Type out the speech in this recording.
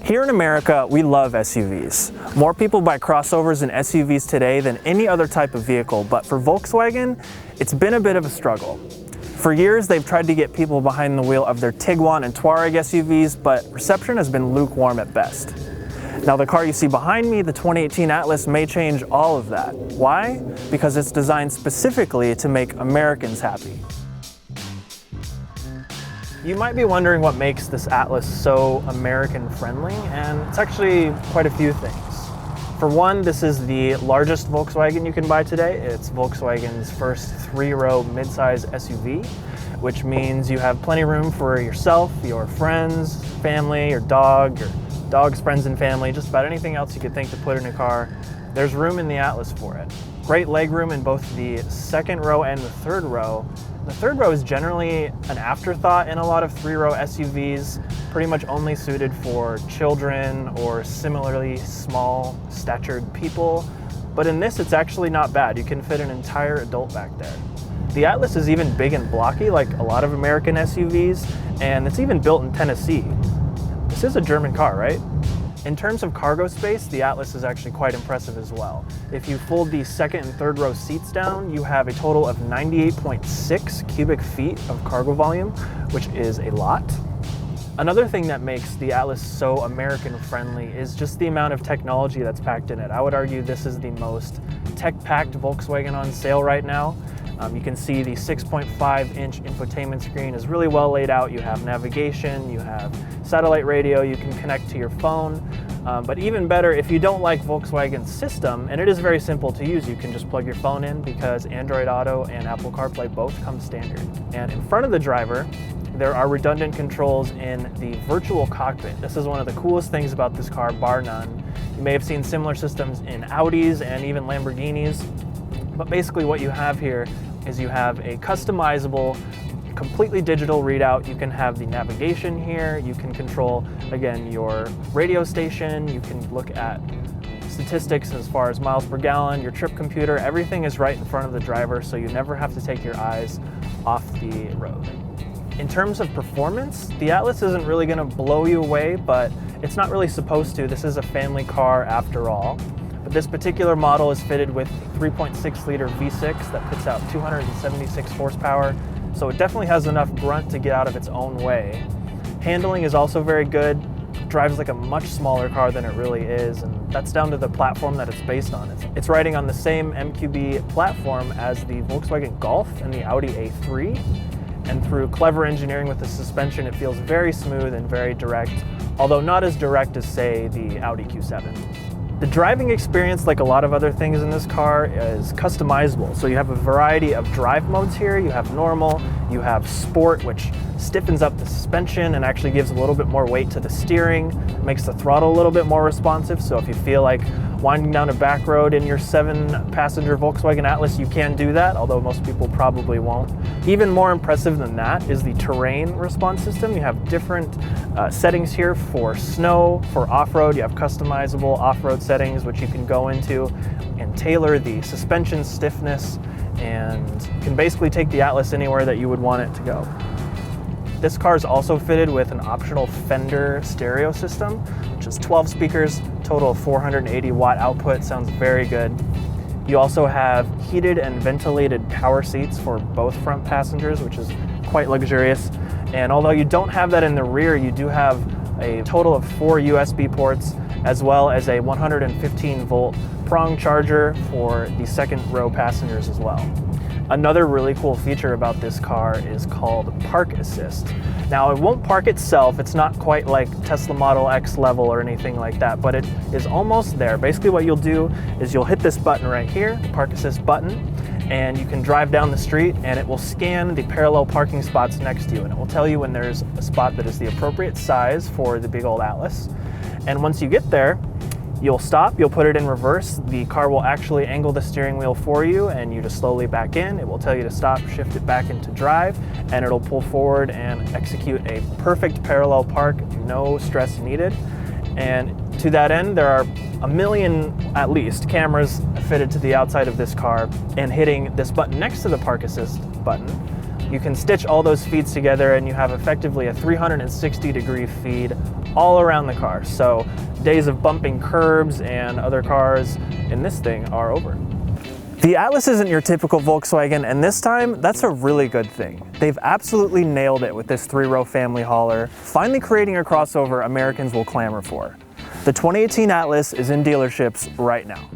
Here in America, we love SUVs. More people buy crossovers and SUVs today than any other type of vehicle, but for Volkswagen, it's been a bit of a struggle. For years, they've tried to get people behind the wheel of their Tiguan and Touareg SUVs, but reception has been lukewarm at best. Now, the car you see behind me, the 2018 Atlas, may change all of that. Why? Because it's designed specifically to make Americans happy. You might be wondering what makes this Atlas so American-friendly, and it's actually quite a few things. For one, this is the largest Volkswagen you can buy today. It's Volkswagen's first three-row midsize SUV, which means you have plenty of room for yourself, your friends, family, your dog's friends and family, just about anything else you could think to put in a car. There's room in the Atlas for it. Great legroom in both the second row and the third row. The third row is generally an afterthought in a lot of three-row SUVs, pretty much only suited for children or similarly small statured people. But in this, it's actually not bad. You can fit an entire adult back there. The Atlas is even big and blocky like a lot of American SUVs, and it's even built in Tennessee. This is a German car, right? In terms of cargo space, the Atlas is actually quite impressive as well. If you fold the second and third row seats down, you have a total of 98.6 cubic feet of cargo volume, which is a lot. Another thing that makes the Atlas so American-friendly is just the amount of technology that's packed in it. I would argue this is the most tech-packed Volkswagen on sale right now. You can see the 6.5-inch infotainment screen is really well laid out. You have navigation, you have satellite radio, you can connect to your phone. But even better, if you don't like Volkswagen's system, and it is very simple to use, you can just plug your phone in because Android Auto and Apple CarPlay both come standard. And in front of the driver, there are redundant controls in the virtual cockpit. This is one of the coolest things about this car, bar none. You may have seen similar systems in Audis and even Lamborghinis. But basically what you have here is you have a customizable, completely digital readout. You can have the navigation here. You can control, again, your radio station. You can look at statistics as far as miles per gallon, your trip computer. Everything is right in front of the driver, so you never have to take your eyes off the road. In terms of performance, the Atlas isn't really going to blow you away, but it's not really supposed to. This is a family car after all. But this particular model is fitted with a 3.6-liter V6 that puts out 276 horsepower, so it definitely has enough grunt to get out of its own way. Handling is also very good. It drives like a much smaller car than it really is, and that's down to the platform that it's based on. It's riding on the same MQB platform as the Volkswagen Golf and the Audi A3, and through clever engineering with the suspension, it feels very smooth and very direct, although not as direct as, say, the Audi Q7. The driving experience, like a lot of other things in this car, is customizable. So you have a variety of drive modes here. You have normal, you have sport, which stiffens up the suspension and actually gives a little bit more weight to the steering, makes the throttle a little bit more responsive. So if you feel like winding down a back road in your 7-passenger Volkswagen Atlas, you can do that, although most people probably won't. Even more impressive than that is the terrain response system. You have different settings here for snow, for off-road. You have customizable off-road settings, which you can go into and tailor the suspension stiffness, and can basically take the Atlas anywhere that you would want it to go. This car is also fitted with an optional Fender stereo system, which is 12 speakers, total of 480 watt output. Sounds very good. You also have heated and ventilated power seats for both front passengers, which is quite luxurious. And although you don't have that in the rear, you do have a total of 4 USB ports, as well as a 115 volt prong charger for the second row passengers as well. Another really cool feature about this car is called Park Assist. Now, it won't park itself. It's not quite like Tesla Model X level or anything like that, but it is almost there. Basically what you'll do is you'll hit this button right here, the Park Assist button, and you can drive down the street and it will scan the parallel parking spots next to you, and it will tell you when there's a spot that is the appropriate size for the big old Atlas. And once you get there, you'll stop, you'll put it in reverse, the car will actually angle the steering wheel for you, and you just slowly back in. It will tell you to stop, shift it back into drive, and it'll pull forward and execute a perfect parallel park, no stress needed. And to that end, there are 1 million, at least, cameras fitted to the outside of this car, and hitting this button next to the Park Assist button, you can stitch all those feeds together and you have effectively a 360-degree feed all around the car. So days of bumping curbs and other cars in this thing are over. The Atlas isn't your typical Volkswagen, and this time, that's a really good thing. They've absolutely nailed it with this 3-row family hauler, finally creating a crossover Americans will clamor for. The 2018 Atlas is in dealerships right now.